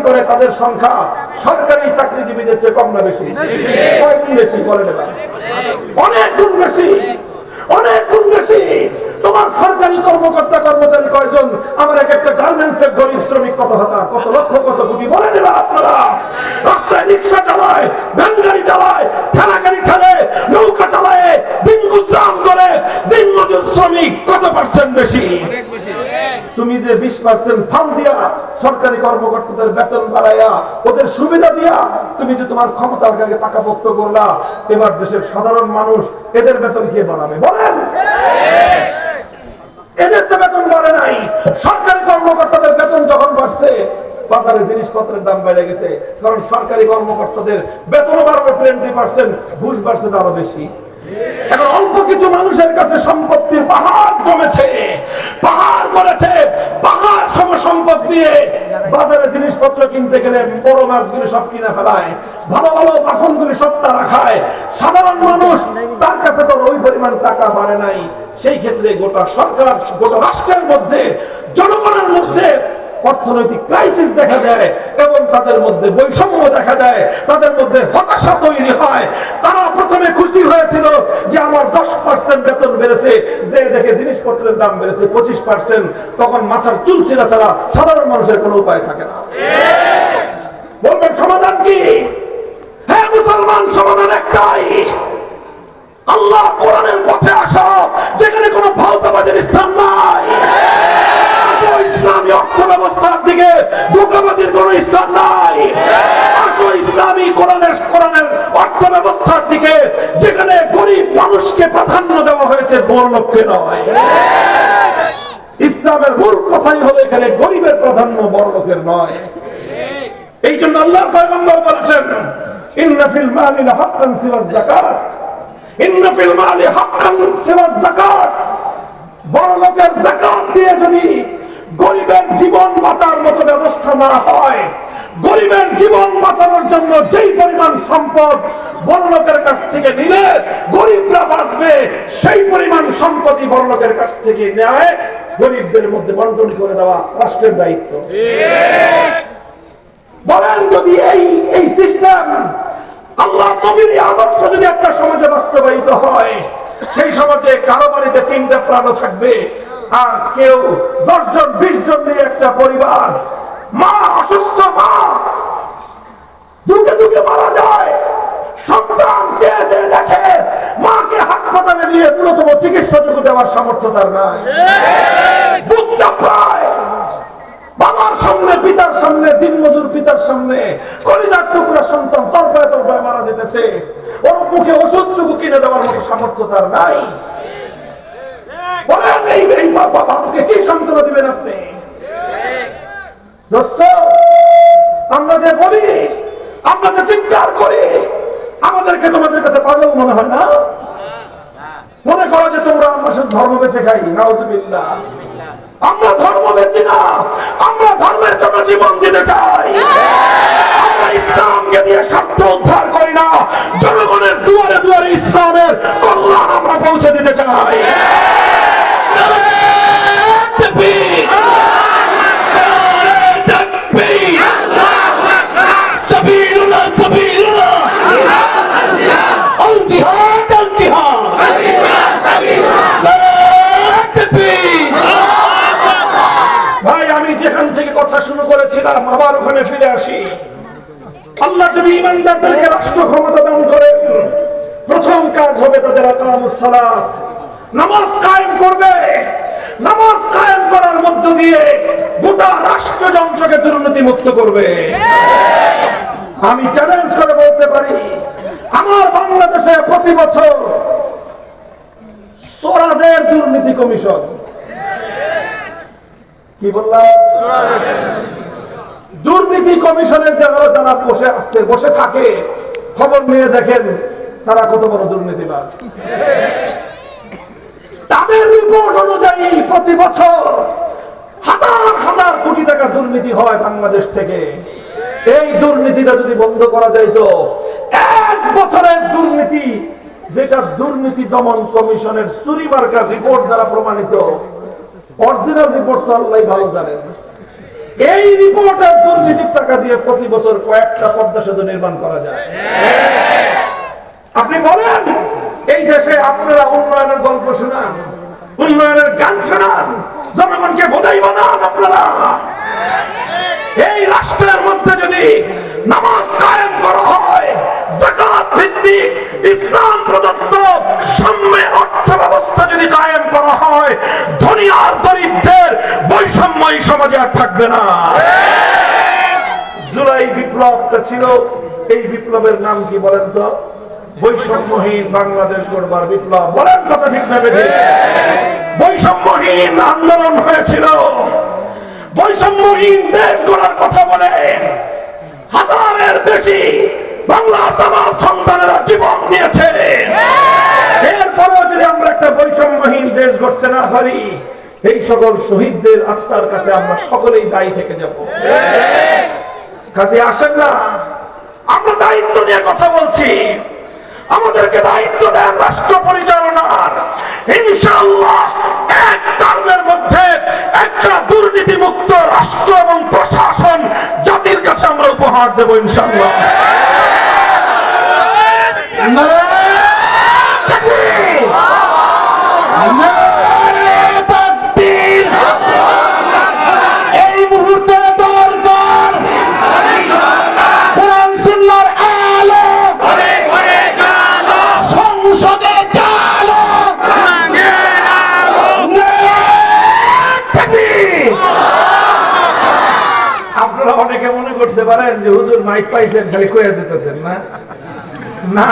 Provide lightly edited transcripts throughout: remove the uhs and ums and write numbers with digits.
করে তাদের সংখ্যা সরকারি চাকরিজীবীদের চেয়ে কম না বেশি? কয় গুণ বেশি বলে দেবেন? অনেক গুণ বেশি, অনেক গুণ বেশি। তোমার সরকারি কর্মকর্তা কর্মচারী কয়জন? আমার একটা গার্মেন্টসের গরিব শ্রমিক কত হাজার, কত লক্ষ, কত কোটি বলে দেবেন আপনারা? রাস্তায় রিক্সা চালায়, ভ্যান গাড়ি চালায়, ঠেলা গাড়ি ঠেলে, নৌকা চালায়, দিন গুজরাম করে দিন মজুর শ্রমিক কত পার্সেন্ট বেশি? তুমি যে 20% ফান্ড দিয়া সরকারি কর্মকর্তাদের বেতন বাড়াইয়া ওদের সুবিধা দিয়া তুমি যে তোমার ক্ষমতার আগে পাকাপোক্ত করলা, এবার দেশের সাধারণ মানুষ এদের বেতন কে বাড়াবে বলেন? এদের তো বেতন বাড়ে নাই। সরকারি কর্মকর্তাদের বেতন যখন বাড়ছে, বাজারে জিনিসপত্রের দাম বেড়ে গেছে, কারণ সরকারি কর্মকর্তাদের বেতন বাড়বে 20%, ঘুষ বাড়ছে আরো বেশি। এখন অল্প কিছু মানুষের কাছে সম্পত্তির পাহাড় জমেছে, পাহাড় করেছে, পাহাড় সম সম্পদ দিয়ে বাজারে জিনিসপত্র কিনতে গেলে বড় মাছগুলো সব কিনে ফেলায়, ভালো ভালো মাখনগুলি সব তারা খায়। সাধারণ মানুষ তার কাছে তো ওই পরিমাণ টাকা বাড়ে নাই। সেই ক্ষেত্রে গোটা সরকার, গোটা রাষ্ট্রের মধ্যে, জনগণের মধ্যে অর্থনৈতিক ক্রাইসিস দেখা যায় এবং তাদের মধ্যে বৈষম্য দেখা যায়, তাদের মধ্যে হতাশা তৈরি হয়। তারা প্রথমে খুশি হয়েছিল যে আমার 10% বেতন বেড়েছে, যে দেখে জিনিসপত্রের দাম বেড়েছে 25%, তখন মাথার চুল ছিঁড়া ছাড়া সাধারণ মানুষের কোনো উপায় থাকে না। বলবেন সমাধান কি? হ্যাঁ মুসলমান, সমাধান একটাই, আল্লাহ কোরআনের পথে আসো, যেখানে কোনো ভাওতাবাজির স্থান নাই। ইসলামী অর্থ ব্যবস্থার দিকে ধোঁকাবাজির কোন স্থান নাই। আসো ইসলামী কোরআনের অর্থ ব্যবস্থার দিকে, যেখানে গরিব মানুষকে প্রাধান্য দেওয়া হয়েছে, বড় লোককে নয়। ইসলামের মূল কথাই হলো এখানে গরিবের প্রাধান্য, বড় লোকের নয়। এই জন্য আল্লাহর পয়গম্বর বলেছেন, ইন্না ফিল মালি হাক্কান সিওয়াজ যাকাত, ইন্না ফিল মালি হাক্কান সিওয়াজ যাকাত। বড় লোকের যাকাত দিয়ে যদি গরিবের জীবন বাঁচার মতো ব্যবস্থা না হয়, গরিবের জীবন বাঁচানোর জন্য যেই পরিমাণ সম্পদ বড় লোকের কাছ থেকে নিলে গরিবরা বাঁচবে, সেই পরিমাণ সম্পত্তি বড় লোকের কাছ থেকে নেয় গরিবদের মধ্যে বন্টন করে দেওয়া রাষ্ট্রের দায়িত্ব। বলেন, যদি এই সিস্টেম, আল্লাহ নবীর আদর্শ যদি একটা সমাজে বাস্তবায়িত হয়, সেই সমাজে কারো বাড়িতে 3টা প্রাণ থাকবে, আর কেউ 10 জন 20 জন নিয়ে একটা পরিবার, মা অসুস্থ, মা দুকে দুকে মারা যায়, সন্তান চেয়ে চেয়ে দেখে মাকে হাসপাতালে নিয়ে ন্যূনতম চিকিৎসাটুকু দেওয়ার সামর্থ্য তার নাই, বুক চাপড়ায় বাবার সামনে, পিতার সামনে, দিনমজুর পিতার সামনে কলিজার টুকরা সন্তান তরপায় তরপায় মারা যেতেছে, ওর মুখে ওষুধটুকু কিনে দেওয়ার মতো সামর্থ্য তার নাই। বলেন, এই বাবাকে কি সান্ত্বনা দিবেন আপনি? দোস্ত, আমরা যে বলি, আমরা যে চিৎকার করি, আমাদেরকে তোমাদের কাছে পাগল মনে হয় না? মনে করো যে তোমরা আমরা শুধু ধর্ম বেঁচে খাই। নাউজুবিল্লাহ। আমরা ধর্ম বেঁচি না, আমরা ধর্মের জন্য জীবন দিতে চাই। আমরা ইসলামকে দিয়ে স্বার্থ উদ্ধার করি না, জনগণের দুয়ারে দুয়ারে ইসলামের কল্যাণ আমরা পৌঁছে দিতে চাই। ভাই, আমি যেখান থেকে কথা শুরু করেছিলাম আবার ওখানে ফিরে আসি। আল্লাহ যদি ইমানদারদেরকে রাষ্ট্র ক্ষমতা দান করেন, প্রথম কাজ হবে তাদের আকামুস সালাত, নামাজ কায়েম করবে। নামাজ কায়েম করার মধ্য দিয়ে গোটা রাষ্ট্রযন্ত্রকে দুর্নীতি মুক্ত করবে। আমি চ্যালেঞ্জ করে বলতে পারি, আমার বাংলাদেশে প্রতি বছর চোরাদের দুর্নীতি কমিশন, কি বললাম, দুর্নীতি কমিশনের যারা বসে থাকে, খবর নিয়ে দেখেন তারা কত বড় দুর্নীতিবাজ। তাদের রিপোর্ট অনুযায়ী প্রতি বছর হাজার হাজার কোটি টাকা দুর্নীতি হয় বাংলাদেশ থেকে। এই দুর্নীতিটা যদি বন্ধ করা যাইত, 1 বছরের দুর্নীতি, যেটা দুর্নীতি দমন কমিশনের চুরি মার্কার রিপোর্ট দ্বারা প্রমাণিত, অরিজিনাল রিপোর্ট তো আল্লাহ ভালো জানেন, এই রিপোর্টের দুর্নীতির টাকা দিয়ে দিয়ে প্রতি বছর কয়েকটা পদ্মা সেতু নির্মাণ করা যায়। আপনি বলেন এই দেশে আপনারা উন্নয়নের গল্প শোনান, উন্নয়নের গান শোনান, জনগণকে বোঝাই বানান আপনারা। এই রাষ্ট্রের মধ্যে যদি নামাজ কায়েম করা হয়, যাকাত ভিত্তিক ইসলাম প্রদত্ত সাম্য অর্থ ব্যবস্থা যদি কায়েম করা হয়, ধনী আর দরিদ্রের বৈষম্য এই সমাজে আর থাকবে না। জুলাই বিপ্লবটা ছিল, এই বিপ্লবের নাম কি বলেন তো? বৈষম্যহীন বাংলাদেশ গড়বার বিপ্লব। বলেন কথা ঠিক না বেঠিক? বৈষম্যহীন আন্দোলন হয়েছিল, বৈষম্যহীন দেশ গড়ার কথা বলে হাজারের বেশি বাংলা তামাম সন্তানেরা জীবন দিয়েছে। এরপরেও যদি আমরা একটা বৈষম্যহীন দেশ গড়তে না পারি, এই সকল শহীদদের আত্মার কাছে আমরা সকলেই দায়ী থেকে যাব। কাজে আসেন না, আমরা দায়িত্ব নিয়ে কথা বলছি, আমাদেরকে দায়িত্ব দেন রাষ্ট্র পরিচালনার। ইনশাআল্লাহ এক টার্মের মধ্যে একটা দুর্নীতিমুক্ত রাষ্ট্র এবং প্রশাসন জাতির কাছে আমরা উপহার দেব ইনশাআল্লাহ। এই মুহূর্তে দরকার কোরআন সুন্নাহর আলো, সংসদে চালো, আপনারা অনেকে মনে করতে পারেন যে হুজুর মাইক পাইছেন খালি কয়ে যেতেছেন না। না,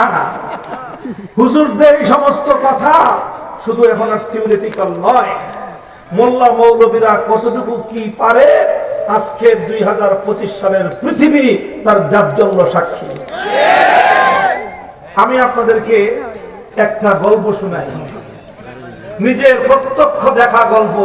হুজুরদের এই সমস্ত কথা শুধু এখন আর থিওরিটিক্যাল নয়, মোল্লা মৌলবীরা কতটুকু কি পারে আজকে 2025 সালের পৃথিবী তার জাজ্বল্য সাক্ষী। আমি আপনাদেরকে একটা গল্প শোনাই, নিজের প্রত্যক্ষ দেখা গল্প।